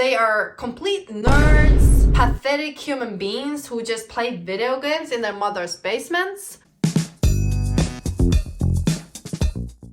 they are complete nerds, pathetic human beings who just play video games in their mother's basements.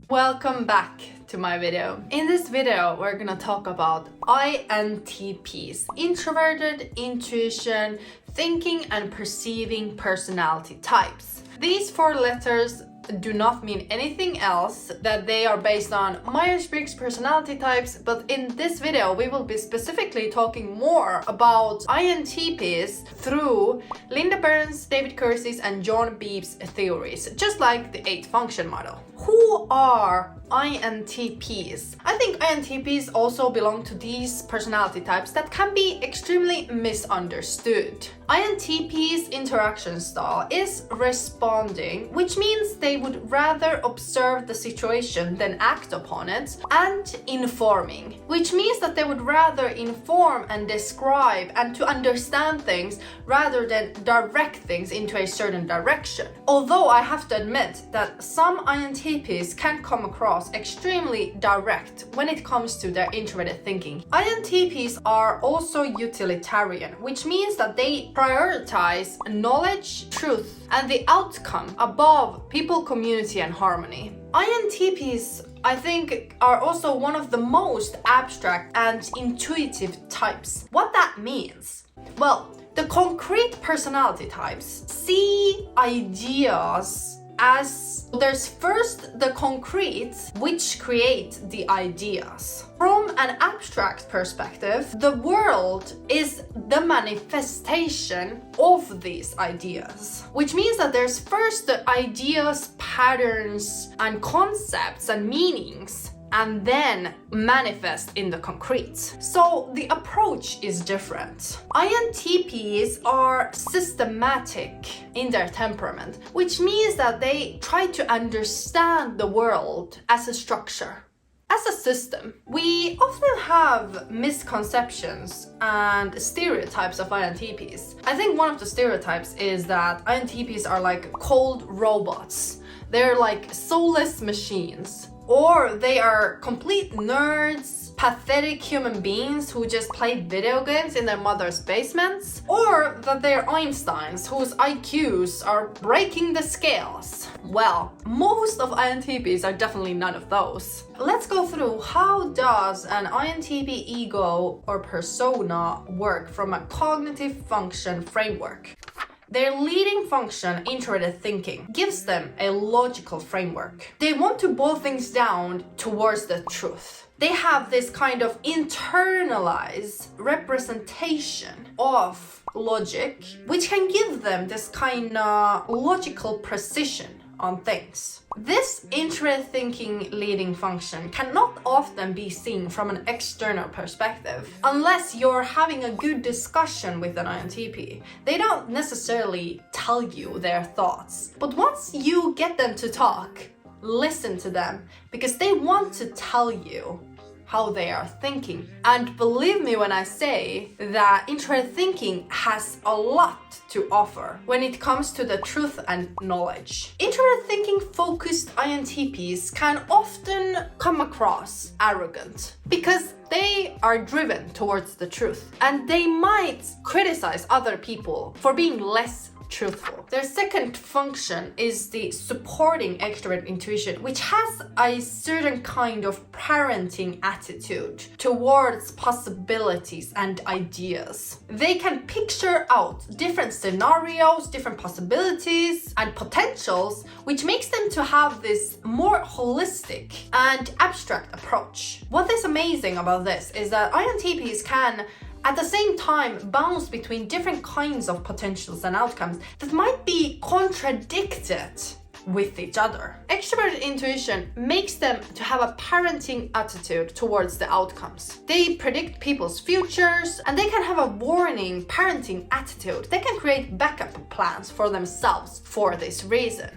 Welcome back to my video. In this video, we're gonna talk about INTPs, Introverted, Intuition, Thinking and Perceiving Personality Types. These 4 letters do not mean anything else, that they are based on Myers-Briggs personality types, but in this video we will be specifically talking more about INTPs through Linda Burns, David Kersey's and John Beeb's theories, just like the 8 function model. Who are INTPs? I think INTPs also belong to these personality types that can be extremely misunderstood. INTPs' interaction style is responding, which means they would rather observe the situation than act upon it, and informing, which means that they would rather inform and describe and to understand things rather than direct things into a certain direction. Although I have to admit that some INTPs can come across extremely direct when it comes to their introverted thinking. INTPs are also utilitarian, which means that they prioritize knowledge, truth, and the outcome above people, community, and harmony. INTPs, I think, are also one of the most abstract and intuitive types. What that means? Well, the concrete personality types see ideas as there's first the concrete, which create the ideas. From an abstract perspective, the world is the manifestation of these ideas, which means that there's first the ideas, patterns, and concepts and meanings, and then manifest in the concrete. So the approach is different. INTPs are systematic in their temperament, which means that they try to understand the world as a structure, as a system. We often have misconceptions and stereotypes of INTPs. I think one of the stereotypes is that INTPs are like cold robots. They're like soulless machines. Or they are complete nerds, pathetic human beings who just play video games in their mother's basements. Or that they're Einsteins whose IQs are breaking the scales. Well, most of INTPs are definitely none of those. Let's go through how does an INTP ego or persona work from a cognitive function framework. Their leading function, introverted thinking, gives them a logical framework. They want to boil things down towards the truth. They have this kind of internalized representation of logic, which can give them this kind of logical precision on things. This introverted thinking leading function cannot often be seen from an external perspective. Unless you're having a good discussion with an INTP, they don't necessarily tell you their thoughts. But once you get them to talk, listen to them, because they want to tell you how they are thinking. And believe me when I say that introverted thinking has a lot to offer when it comes to the truth and knowledge. Introverted thinking focused INTPs can often come across arrogant because they are driven towards the truth, and they might criticize other people for being less truthful. Their second function is the supporting extrovert intuition, which has a certain kind of parenting attitude towards possibilities and ideas. They can picture out different scenarios, different possibilities and potentials, which makes them to have this more holistic and abstract approach. What is amazing about this is that INTPs can at the same time bounce between different kinds of potentials and outcomes that might be contradicted with each other. Extroverted intuition makes them to have a parenting attitude towards the outcomes. They predict people's futures, and they can have a warning parenting attitude. They can create backup plans for themselves for this reason.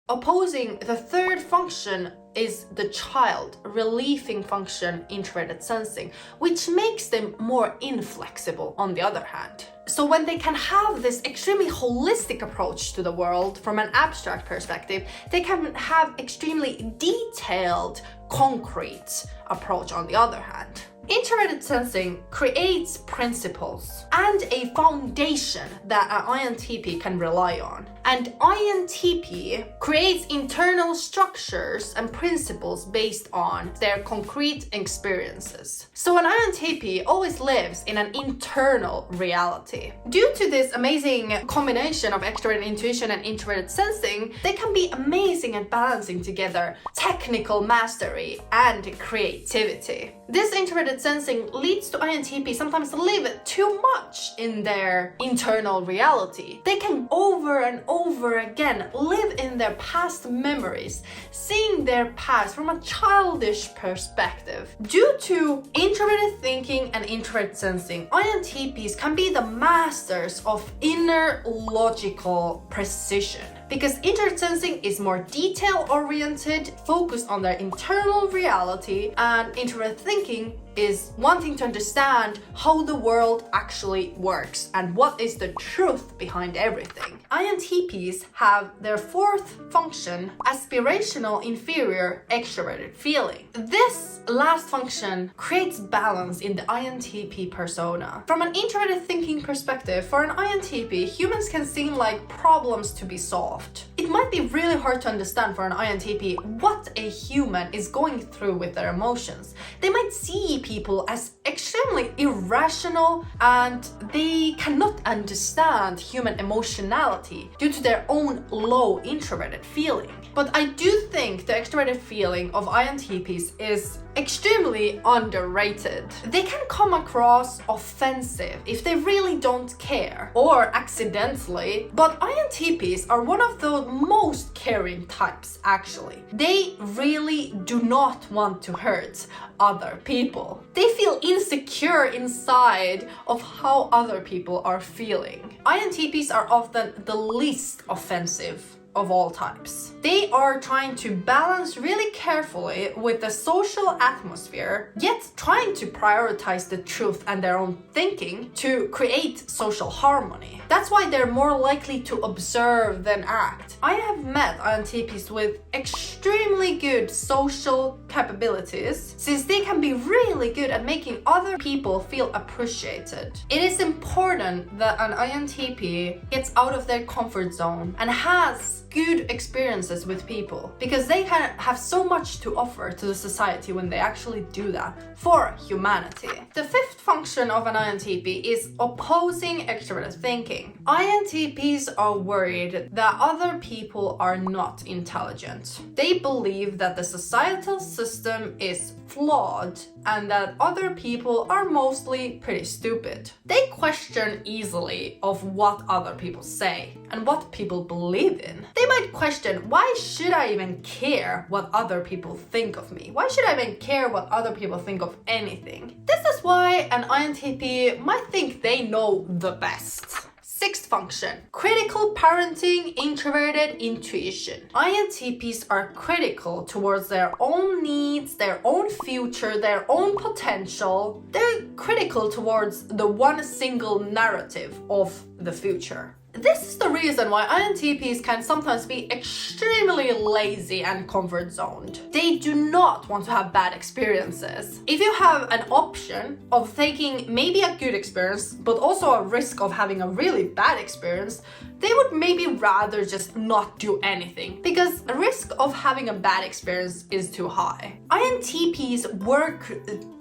Opposing the third function is the child relieving function, introverted sensing, which makes them more inflexible on the other hand. So when they can have this extremely holistic approach to the world from an abstract perspective, they can have extremely detailed, concrete approach on the other hand. Introverted sensing creates principles and a foundation that an INTP can rely on. And INTP creates internal structures and principles based on their concrete experiences. So an INTP always lives in an internal reality. Due to this amazing combination of extroverted intuition and introverted sensing, they can be amazing at balancing together technical mastery and creativity. This introverted sensing leads to INTP sometimes live too much in their internal reality. They can over and over again live in their past memories, seeing their past from a childish perspective. Due to introverted thinking and introverted sensing, INTPs can be the masters of inner logical precision. Because introverted sensing is more detail-oriented, focused on their internal reality, and introverted thinking is wanting to understand how the world actually works and what is the truth behind everything. INTPs have their fourth function, aspirational inferior extroverted feeling. This last function creates balance in the INTP persona. From an introverted thinking perspective, for an INTP, humans can seem like problems to be solved. It might be really hard to understand for an INTP what a human is going through with their emotions. They might see people as extremely irrational and they cannot understand human emotionality due to their own low introverted feeling. But I do think the extroverted feeling of INTPs is extremely underrated. They can come across offensive if they really don't care or accidentally, but INTPs are one of the most caring types actually. They really do not want to hurt other people. They feel insecure inside of how other people are feeling. INTPs are often the least offensive of all types. They are trying to balance really carefully with the social atmosphere, yet trying to prioritize the truth and their own thinking to create social harmony. That's why they're more likely to observe than act. I have met INTPs with extremely good social capabilities, since they can be really good at making other people feel appreciated. It is important that an INTP gets out of their comfort zone and has good experiences with people, because they can have so much to offer to the society when they actually do that for humanity. The fifth function of an INTP is opposing extroverted thinking. INTPs are worried that other people are not intelligent. They believe that the societal system is flawed and that other people are mostly pretty stupid. They question easily of what other people say and what people believe in. They might question, why should I even care what other people think of me? Why should I even care what other people think of anything? This is why an INTP might think they know the best. Sixth function, critical parenting, introverted intuition. INTPs are critical towards their own needs, their own future, their own potential. They're critical towards the one single narrative of the future. This is the reason why INTPs can sometimes be extremely lazy and comfort zoned. They do not want to have bad experiences. If you have an option of taking maybe a good experience, but also a risk of having a really bad experience, they would maybe rather just not do anything, because the risk of having a bad experience is too high. INTPs work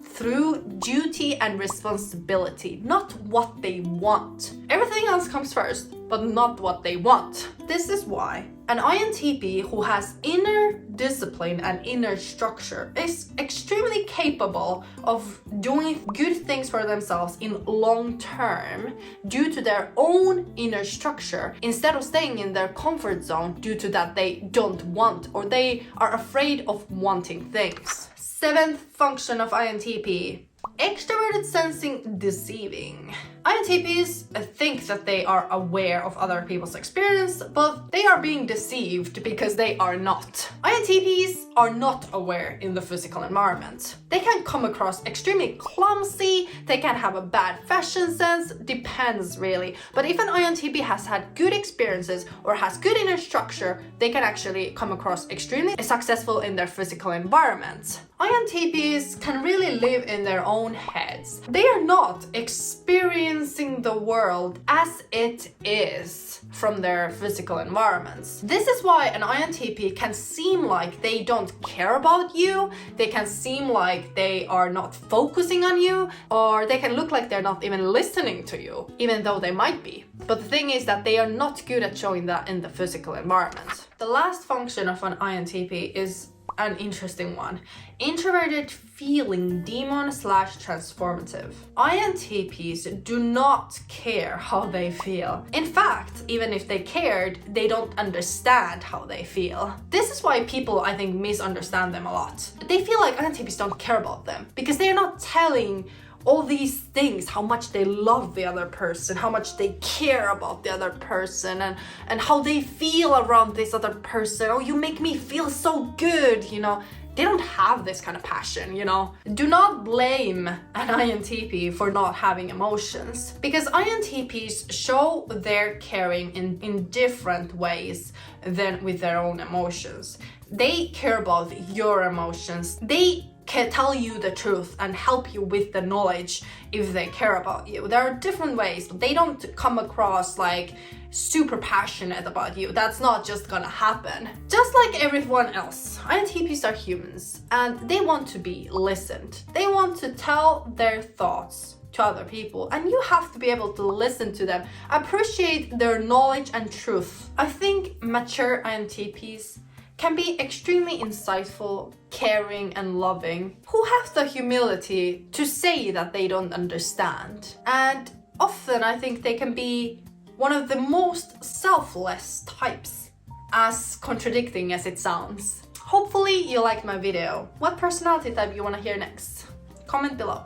through duty and responsibility, not what they want. Everything else comes first, but not what they want. This is why an INTP who has inner discipline and inner structure is extremely capable of doing good things for themselves in long term due to their own inner structure, instead of staying in their comfort zone due to that they don't want or they are afraid of wanting things. Seventh function of INTP, extroverted sensing deceiving. INTPs think that they are aware of other people's experience, but they are being deceived because they are not. INTPs are not aware in the physical environment. They can come across extremely clumsy, they can have a bad fashion sense, depends really. But if an INTP has had good experiences or has good inner structure, they can actually come across extremely successful in their physical environment. INTPs can really live in their own heads. They are not experiencing the world as it is from their physical environments. This is why an INTP can seem like they don't care about you, they can seem like they are not focusing on you, or they can look like they're not even listening to you, even though they might be. But the thing is that they are not good at showing that in the physical environment. The last function of an INTP is an interesting one. Introverted feeling demon/transformative. INTPs do not care how they feel. In fact, even if they cared, they don't understand how they feel. This is why people, I think, misunderstand them a lot. They feel like INTPs don't care about them because they're not telling all these things, how much they love the other person, how much they care about the other person, and how they feel around this other person. Oh, you make me feel so good, you know. They don't have this kind of passion, you know. Do not blame an INTP for not having emotions, because INTPs show their caring in different ways than with their own emotions. They care about your emotions. They can tell you the truth and help you with the knowledge if they care about you. There are different ways. They don't come across like super passionate about you. That's not just gonna happen. Just like everyone else, INTPs are humans and they want to be listened. They want to tell their thoughts to other people, and you have to be able to listen to them, appreciate their knowledge and truth. I think mature INTPs can be extremely insightful, caring and loving, who have the humility to say that they don't understand. And often I think they can be one of the most selfless types, as contradicting as it sounds. Hopefully you liked my video. What personality type you want to hear next? Comment below.